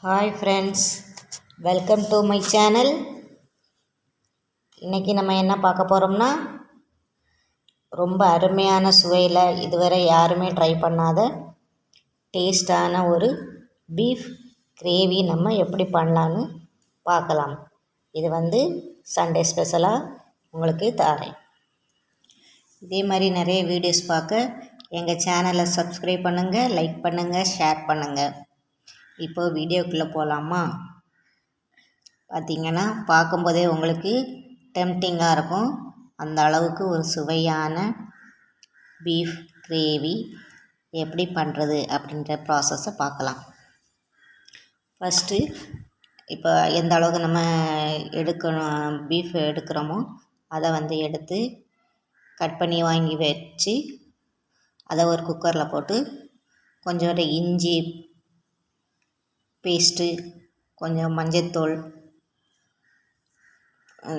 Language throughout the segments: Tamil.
Hi friends, welcome to my channel. இன்றைக்கி நம்ம என்ன பார்க்க போகிறோம்னா, ரொம்ப அருமையான சுவையில் இதுவரை யாருமே ட்ரை பண்ணாத டேஸ்டான ஒரு பீஃப் கிரேவி நம்ம எப்படி பண்ணலான்னு பார்க்கலாம். இது சண்டே ஸ்பெஷலாக உங்களுக்கு தரேன். இதே மாதிரி நிறைய வீடியோஸ் பார்க்க எங்கள் சேனலை சப்ஸ்கிரைப் பண்ணுங்கள், லைக் பண்ணுங்கள், ஷேர் பண்ணுங்கள். இப்போது வீடியோக்குள்ளே போகலாமா? பார்த்திங்கன்னா பார்க்கும்போதே உங்களுக்கு டெம்டிங்காக இருக்கும். அந்த அளவுக்கு ஒரு சுவையான பீஃப் கிரேவி எப்படி பண்ணுறது அப்படின்ற ப்ராசஸை பார்க்கலாம். ஃபஸ்ட்டு இப்போ எந்த அளவுக்கு நம்ம பீஃப் எடுக்கிறோமோ அதை எடுத்து கட் பண்ணி வாங்கி வச்சு அதை ஒரு குக்கரில் போட்டு கொஞ்சோண்டு இஞ்சி பேஸ்ட்டு, கொஞ்சம் மஞ்சத்தூள்,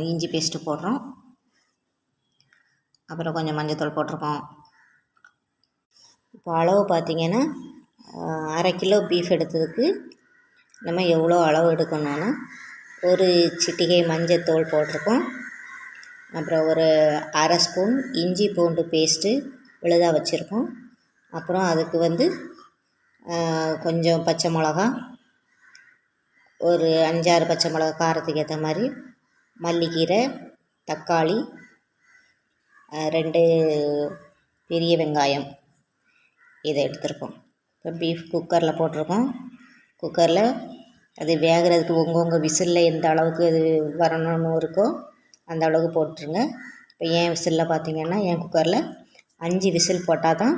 இஞ்சி பேஸ்ட்டு போடுறோம். அப்புறம் கொஞ்சம் மஞ்சத்தூள் போட்டிருக்கோம். இப்போ அளவு பார்த்திங்கன்னா 1/2 கிலோ பீஃப் எடுத்ததுக்கு நம்ம எவ்வளோ அளவு எடுக்கணும்னா ஒரு சிட்டிகை மஞ்சத்தூள் போட்டிருக்கோம். அப்புறம் ஒரு 1/2 ஸ்பூன் இஞ்சி பூண்டு பேஸ்ட்டு விழுதாக வச்சுருக்கோம். அப்புறம் அதுக்கு கொஞ்சம் பச்சை மிளகா, ஒரு 5-6 பச்சை மிளகா காரத்துக்கு ஏற்ற மாதிரி, மல்லிக்கீரை, தக்காளி, 2 பெரிய வெங்காயம் இதை எடுத்துருக்கோம். இப்போ பீஃப் குக்கரில் போட்டிருக்கோம். குக்கரில் அது வேகிறதுக்கு உங்கள் விசிலில் எந்த அளவுக்கு அது வரணும்னு இருக்கோ அந்த அளவுக்கு போட்டுருங்க. இப்போ என் விசிலில் பார்த்திங்கன்னா என் குக்கரில் 5 விசில் போட்டால் தான்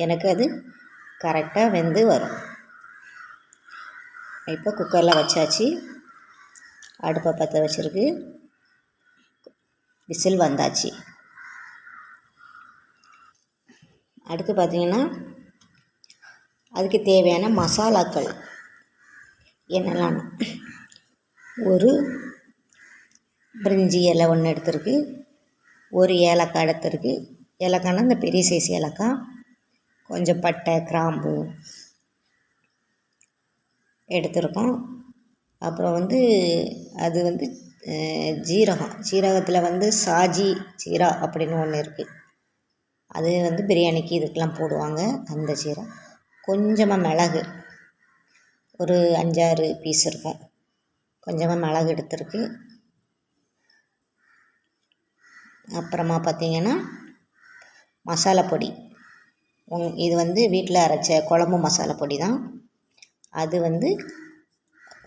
எனக்கு அது கரெக்டாக வெந்து வரும். இப்போ குக்கரில் வச்சாச்சு, அடுப்பை பற்ற வச்சுருக்கு, விசில் வந்தாச்சு. அடுத்து பார்த்திங்கன்னா அதுக்கு தேவையான மசாலாக்கள் என்னெல்லாம், ஒரு பிரிஞ்சி இலை ஒன்று எடுத்துருக்கு, ஒரு ஏலக்காய் எடுத்துருக்கு. ஏலக்காய்னா இந்த பெரிய சைஸ் ஏலக்காய், கொஞ்சம் பட்டை, கிராம்பு எடுத்துருக்கோம். அப்புறம் அது ஜீரகத்தில் சாஜி ஜீரா அப்படின்னு ஒன்று இருக்குது. அது பிரியாணிக்கு இதுக்கெலாம் போடுவாங்க, அந்த ஜீரா. கொஞ்சமாக மிளகு, ஒரு 5-6 பீஸ் இருக்கும். கொஞ்சமாக மிளகு எடுத்துருக்கு. அப்புறமா பார்த்திங்கன்னா மசாலா பொடி, இது வீட்டில் அரைச்ச குழம்பு மசாலா பொடி தான். அது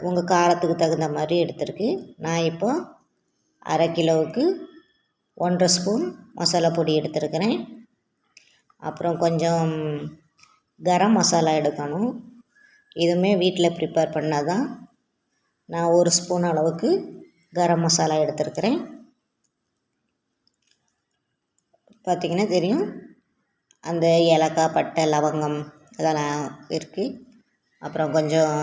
உங்கள் காரத்துக்கு தகுந்த மாதிரி எடுத்துருக்கு. நான் இப்போ 1/2 கிலோவுக்கு 1.5 ஸ்பூன் மசாலா பொடி எடுத்துருக்கிறேன். அப்புறம் கொஞ்சம் கரம் மசாலா எடுக்கணும். இதுவுமே வீட்டில் ப்ரிப்பேர் பண்ணால் தான். நான் 1 ஸ்பூன் அளவுக்கு கரம் மசாலா எடுத்துருக்கிறேன். பார்த்திங்கன்னா தெரியும், அந்த ஏலக்காய், பட்டை, லவங்கம் அதெல்லாம் இருக்குது. அப்புறம் கொஞ்சம்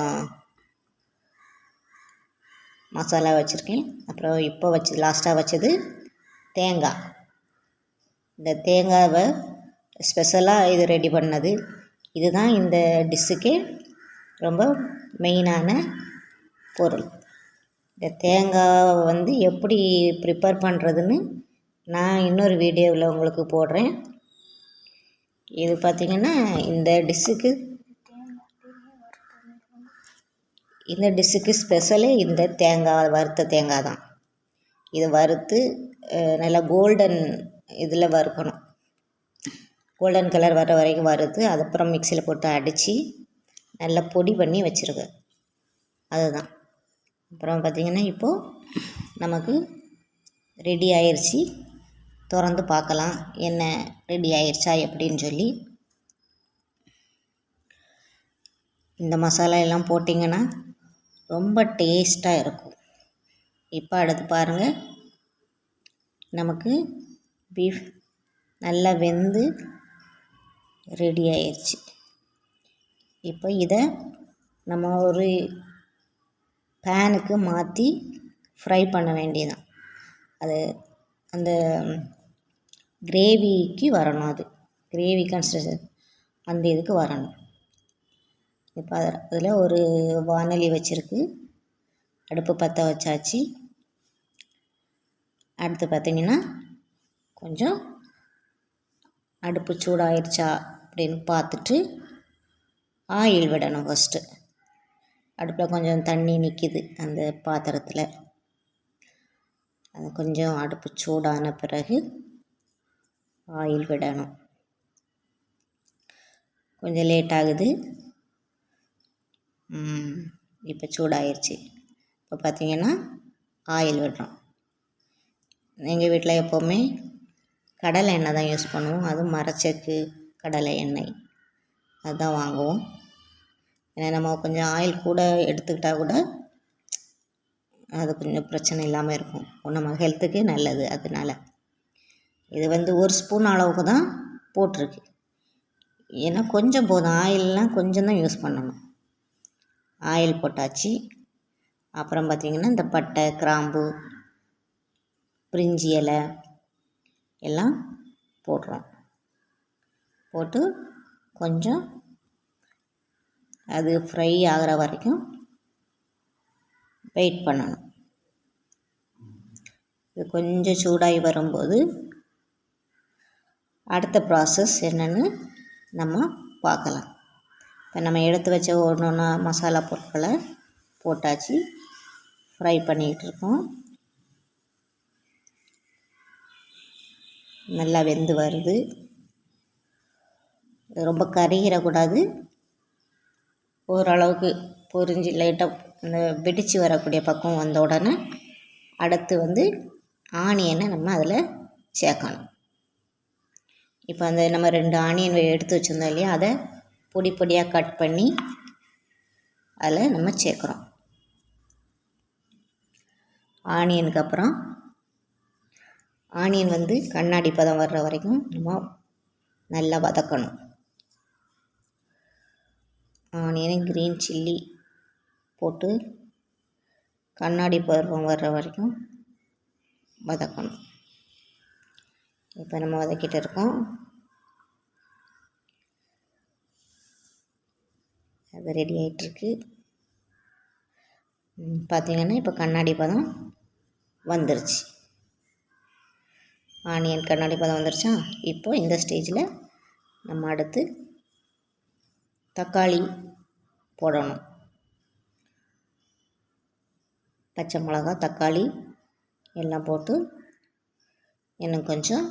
மசாலா வச்சுருக்கேன். அப்புறம் இப்போ லாஸ்ட்டாக வச்சது தேங்காய். இந்த தேங்காவை ஸ்பெஷலாக இது ரெடி பண்ணது. இதுதான் இந்த டிஷ்ஷுக்கே ரொம்ப மெயினான பொருள். இந்த தேங்காவை எப்படி ப்ரிப்பேர் பண்ணுறதுன்னு நான் இன்னொரு வீடியோவில் உங்களுக்கு போடுறேன். இது பார்த்திங்கன்னா இந்த டிஷ்ஷுக்கு ஸ்பெஷலே இந்த தேங்காய், வறுத்த தேங்காய் தான். இதை வறுத்து நல்லா கோல்டன் இதில் வறுக்கணும். கோல்டன் கலர் வர வரைக்கும் வறுத்து அதுக்கப்புறம் மிக்சியில் போட்டு அடித்து நல்லா பொடி பண்ணி வச்சுருக்கேன். அதுதான். அப்புறம் பார்த்திங்கன்னா இப்போது நமக்கு ரெடி ஆயிடுச்சு. திறந்து பார்க்கலாம் என்ன ரெடி ஆயிடுச்சா எப்படின்னு சொல்லி. இந்த மசாலா எல்லாம் போட்டிங்கன்னா ரொம்ப டேஸ்ட்டாக இருக்கும். இப்போ அடுத்து பாருங்கள், நமக்கு பீஃப் நல்லா வெந்து ரெடி ஆயிடுச்சு. இப்போ இதை நம்ம ஒரு பேனுக்கு மாற்றி ஃப்ரை பண்ண வேண்டியதான். அது அந்த கிரேவிக்கு வரணும், அது கிரேவி கன்சிஸ்டன்சி அந்த இதுக்கு வரணும். இப்போ அதில் ஒரு வானொலி வச்சுருக்கு, அடுப்பு பற்ற வச்சாச்சு. அடுத்து பார்த்திங்கன்னா கொஞ்சம் அடுப்பு சூடாகிடுச்சா அப்படின்னு பார்த்துட்டு ஆயில் விடணும். ஃபஸ்ட்டு அடுப்பில் கொஞ்சம் தண்ணி நிற்கிது அந்த பாத்திரத்தில், அது கொஞ்சம் அடுப்பு சூடான பிறகு ஆயில் விடணும். கொஞ்சம் லேட் ஆகுது, இப்போ சூடாயிருச்சு. இப்போ பார்த்திங்கன்னா ஆயில் விடுறோம். எங்கள் வீட்டில் எப்போவுமே கடலை எண்ணெய் தான் யூஸ் பண்ணுவோம், அதுவும் மரச்செக்கு கடலை எண்ணெய் அதுதான் வாங்குவோம். ஏன்னா நம்ம கொஞ்சம் ஆயில் கூட எடுத்துக்கிட்டால் கூட அது கொஞ்சம் பிரச்சனை இல்லாமல் இருக்கும், நம்ம ஹெல்த்துக்கு நல்லது. அதனால் இது ஒரு ஸ்பூன் அளவுக்கு தான் போட்டிருக்கு, ஏன்னா கொஞ்சம் போதும், ஆயிலெலாம் கொஞ்சம் தான் யூஸ் பண்ணணும். ஆயில் போட்டாச்சு. அப்புறம் பார்த்திங்கன்னா இந்த பட்டை, கிராம்பு, பிரிஞ்சி இலை எல்லாம் போடுறோம். போட்டு கொஞ்சம் அது ஃப்ரை ஆகிற வரைக்கும் வெயிட் பண்ணணும். இது கொஞ்சம் சூடாகி வரும்போது அடுத்த ப்ராசஸ் என்னென்னு நம்ம பார்க்கலாம். இப்போ நம்ம எடுத்து வச்ச ஒன்று மசாலா பொருட்களை போட்டாச்சு, ஃப்ரை பண்ணிக்கிட்டு இருக்கோம். நல்லா வெந்து வருது, ரொம்ப கருகிடக்கூடாது, ஓரளவுக்கு பொரிஞ்சு லைட்டாக இந்த வெடித்து வரக்கூடிய பக்கம் வந்த உடனே அடுத்து ஆனியனை நம்ம அதில் சேர்க்கணும். இப்போ நம்ம 2 ஆனியன் எடுத்து வச்சுருந்தோம் இல்லையா, அதை பொடி பொடியாக கட் பண்ணி அதில் நம்ம சேர்க்குறோம். ஆனியனுக்கு அப்புறம் ஆனியன் கண்ணாடி பதம் வர்ற வரைக்கும் நம்ம நல்லா வதக்கணும். ஆனியனை க்ரீன் சில்லி போட்டு கண்ணாடி பருவம் வர்ற வரைக்கும் வதக்கணும். இப்போ நம்ம வதக்கிட்டு இருக்கோம். அது ரெடி ஆகிட்டுருக்கு. பார்த்திங்கன்னா இப்போ கண்ணாடி பதம் வந்துருச்சு. ஆனியன் கண்ணாடி பதம் வந்துருச்சா? இப்போது இந்த ஸ்டேஜில் நம்ம அடுத்து தக்காளி போடணும். பச்சை மிளகா, தக்காளி எல்லாம் போட்டு இன்னும் கொஞ்சம்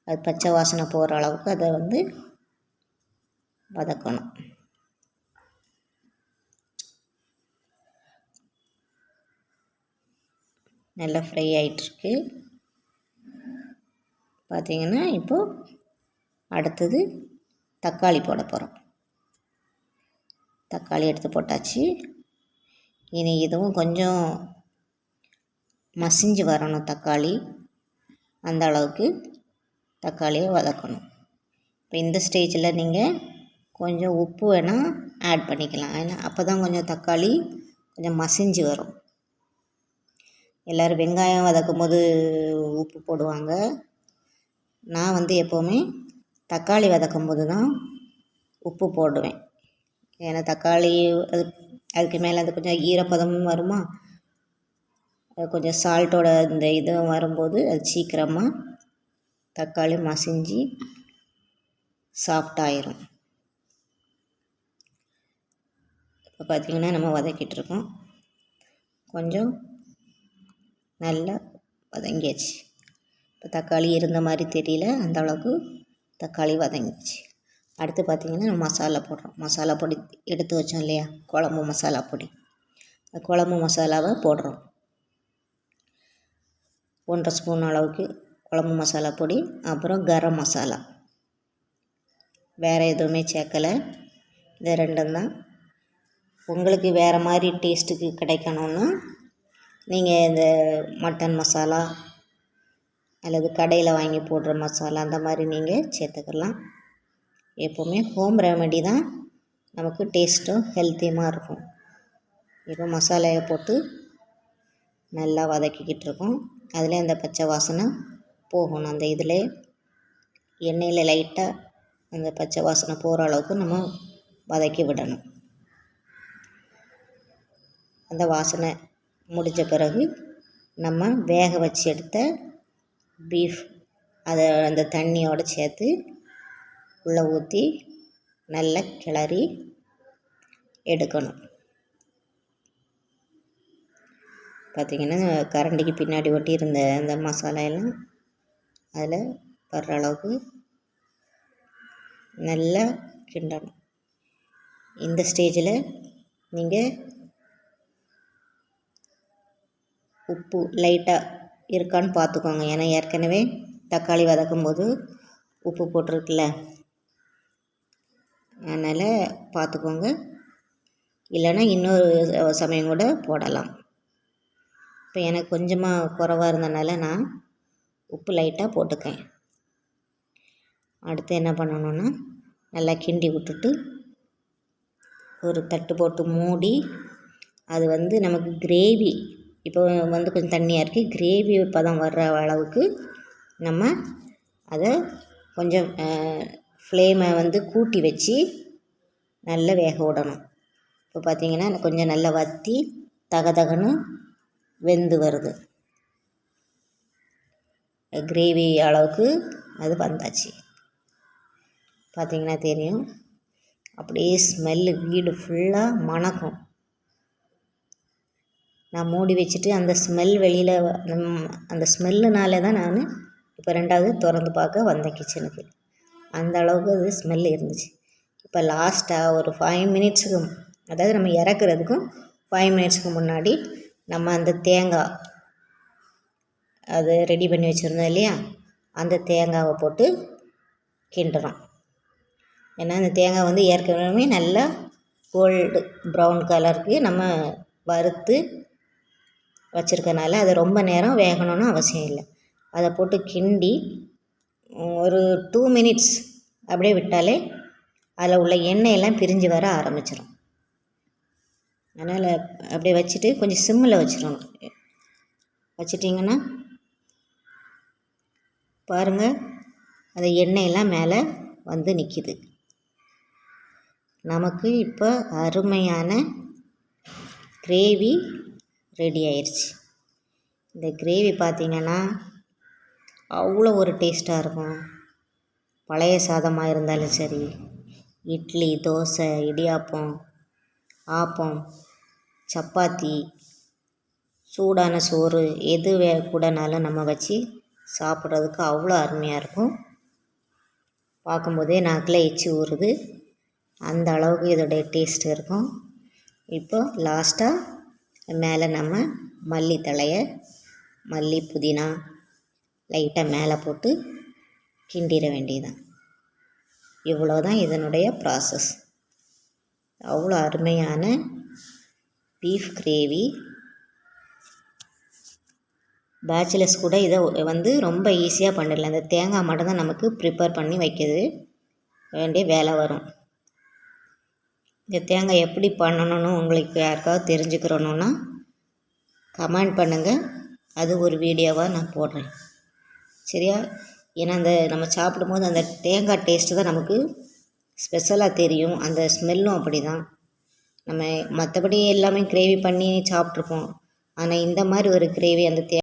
அது பச்சை வாசனை போகிற அளவுக்கு அதை வதக்கணும். நல்லா ஃப்ரை ஆகிட்டுருக்கு. பார்த்திங்கன்னா இப்போது அடுத்தது தக்காளி போட போகிறோம். தக்காளி எடுத்து போட்டாச்சு. இனி இதுவும் கொஞ்சம் மசிஞ்சு வரணும் தக்காளி, அந்த அளவுக்கு தக்காளியை வதக்கணும். இப்போ இந்த ஸ்டேஜில் நீங்கள் கொஞ்சம் உப்பு வேணால் ஆட் பண்ணிக்கலாம், ஏன்னா அப்போ தான் கொஞ்சம் தக்காளி கொஞ்சம் மசிஞ்சு வரும். எல்லோரும் வெங்காயம் வதக்கும் போது உப்பு போடுவாங்க, நான் எப்போவுமே தக்காளி வதக்கும் போது தான் உப்பு போடுவேன். ஏன்னா தக்காளி அதுக்கு மேலே கொஞ்சம் ஈரப்பதமும் வருமா, அது கொஞ்சம் சால்ட்டோட இந்த இது வரும்போது அது சீக்கிரமாக தக்காளி மசிஞ்சு சாஃப்டாயிரும். இப்போ பார்த்திங்கன்னா நம்ம வதக்கிட்டுருக்கோம். கொஞ்சம் நல்லா வதங்கியாச்சு. இப்போ தக்காளி இருந்த மாதிரி தெரியல, அந்த அளவுக்கு தக்காளி வதங்கிச்சு. அடுத்து பார்த்திங்கன்னா நம்ம மசாலா போடுறோம். மசாலா பொடி எடுத்து வச்சோம் இல்லையா, குழம்பு மசாலா பொடி, அந்த குழம்பு மசாலாவை போடுறோம். 1.5 ஸ்பூன் அளவுக்கு குழம்பு மசாலா பொடி, அப்புறம் கரம் மசாலா, வேறு எதுவுமே சேர்க்கலை. இது 2 தான். உங்களுக்கு வேறு மாதிரி டேஸ்ட்டுக்கு கிடைக்கணுன்னா நீங்கள் இந்த மட்டன் மசாலா அல்லது கடையில் வாங்கி போடுற மசாலா அந்த மாதிரி நீங்கள் சேர்த்துக்கலாம். எப்போவுமே ஹோம் ரெமெடி தான் நமக்கு டேஸ்ட்டும் ஹெல்த்தியுமாக இருக்கும். இப்போ மசாலையை போட்டு நல்லா வதக்கிக்கிட்டு இருக்கோம். அதில் அந்த பச்சை வாசனை போகணும். அந்த இதில் எண்ணெயில் லைட்டாக அந்த பச்சை வாசனை போகிற அளவுக்கு நம்ம வதக்கி விடணும். அந்த வாசனை முடிஞ்ச பிறகு நம்ம வேக வச்சு எடுத்த பீஃப் அதை அந்த தண்ணியோடு சேர்த்து உள்ளே ஊற்றி நல்லா கிளறி எடுக்கணும். பார்த்திங்கன்னா கரண்டிக்கு பின்னாடி ஒட்டி இருந்த அந்த மசாலா எல்லாம் அதில் வர்ற அளவுக்கு நல்லா கிண்டணும். இந்த ஸ்டேஜில் நீங்கள் உப்பு லைட்டாக இருக்கான்னு பார்த்துக்கோங்க. ஏன்னா ஏற்கனவே தக்காளி வதக்கும் போது உப்பு போட்டிருக்குல்ல, அதனால் பார்த்துக்கோங்க. இல்லைன்னா இன்னொரு சமயம் கூட போடலாம். இப்போ எனக்கு கொஞ்சமாக குறைவாக இருந்தனால நான் உப்பு லைட்டாக போட்டுக்கேன். அடுத்து என்ன பண்ணணுன்னா நல்லா கிண்டி விட்டுட்டு ஒரு தட்டு போட்டு மூடி, அது நமக்கு கிரேவி இப்போ கொஞ்சம் தண்ணியாக இருக்குது, கிரேவி பதம் வர்ற அளவுக்கு நம்ம அதை கொஞ்சம் ஃப்ளேமை கூட்டி வச்சு நல்லா வேக விடணும். இப்போ பார்த்திங்கன்னா கொஞ்சம் நல்லா வற்றி தகதகன்னு வெந்து வருது. கிரேவி அளவுக்கு அது வந்தாச்சு. பார்த்திங்கன்னா தெரியும், அப்படியே ஸ்மெல்லு வீடு ஃபுல்லாக மணக்கும். நான் மூடி வச்சுட்டு அந்த ஸ்மெல் வெளியில் அந்த ஸ்மெல்லுனால தான் நான் இப்போ ரெண்டாவது திறந்து பார்க்க வந்தேன் கிச்சனுக்கு. அந்த அளவுக்கு அது ஸ்மெல் இருந்துச்சு. இப்போ லாஸ்ட்டாக ஒரு 5 மினிட்ஸுக்கு, அதாவது நம்ம இறக்குறதுக்கும் 5 மினிட்ஸுக்கு முன்னாடி நம்ம அந்த தேங்காய் அது ரெடி பண்ணி வச்சுருந்தோம் இல்லையா, அந்த தேங்காவை போட்டு கிண்டுறோம். ஏன்னா அந்த தேங்காய் ஏற்கனவே நல்லா கோல்டு ப்ரௌன் கலருக்கு நம்ம வறுத்து வச்சுருக்கனால அது ரொம்ப நேரம் வேகணும்னு அவசியம் இல்லை. அதை போட்டு கிண்டி ஒரு 2 மினிட்ஸ் அப்படியே விட்டாலே அதில் உள்ள எண்ணெயெல்லாம் பிரிஞ்சு வர ஆரம்பிச்சிடும். அதனால் அப்படியே வச்சுட்டு கொஞ்சம் சிம்மில் வச்சிடணும். வச்சிட்டிங்கன்னா பாருங்கள், அது எண்ணெயெல்லாம் மேலே நிற்கிது. நமக்கு இப்போ அருமையான கிரேவி ரெடி ஆயிடுச்சு. இந்த கிரேவி பார்த்திங்கன்னா அவ்வளோ ஒரு டேஸ்ட்டாக இருக்கும். பழைய சாதமாக இருந்தாலும் சரி, இட்லி, தோசை, இடியாப்பம், ஆப்பம், சப்பாத்தி, சூடான சோறு எது கூடனாலும் நம்ம வச்சு சாப்பிட்றதுக்கு அவ்வளோ அருமையாக இருக்கும். பார்க்கும்போதே நாக்கில் எச்சி ஊறுது. அந்த அளவுக்கு இதோடைய டேஸ்ட் இருக்கும். இப்போ லாஸ்ட்டாக மேலே நம்ம மல்லித்தழையை, மல்லி, புதினா லைட்டாக மேலே போட்டு கிண்டிட வேண்டியதுதான். இவ்வளோ தான் இதனுடைய ப்ராசஸ். அவ்வளோ அருமையான பீஃப் கிரேவி. பேச்சுலர்ஸ் கூட இதை ரொம்ப ஈஸியாக பண்ணிடலாம். இந்த தேங்காய் மட்டும்தான் நமக்கு ப்ரிப்பேர் பண்ணி வைக்கிறது வேண்டிய வேலை வரும். இந்த தேங்காய் எப்படி பண்ணணும்னு உங்களுக்கு யாருக்காவது தெரிஞ்சுக்கிறணுன்னா கமெண்ட் பண்ணுங்கள். அது ஒரு வீடியோவாக நான் போடுறேன், சரியா? ஏன்னா நம்ம சாப்பிடும்போது அந்த தேங்காய் டேஸ்ட்டு தான் நமக்கு ஸ்பெஷலாக தெரியும். அந்த ஸ்மெல்லும் அப்படி தான். நம்ம மற்றபடி எல்லாமே கிரேவி பண்ணி சாப்பிட்ருப்போம். ஆனால் இந்த மாதிரி ஒரு கிரேவி அந்த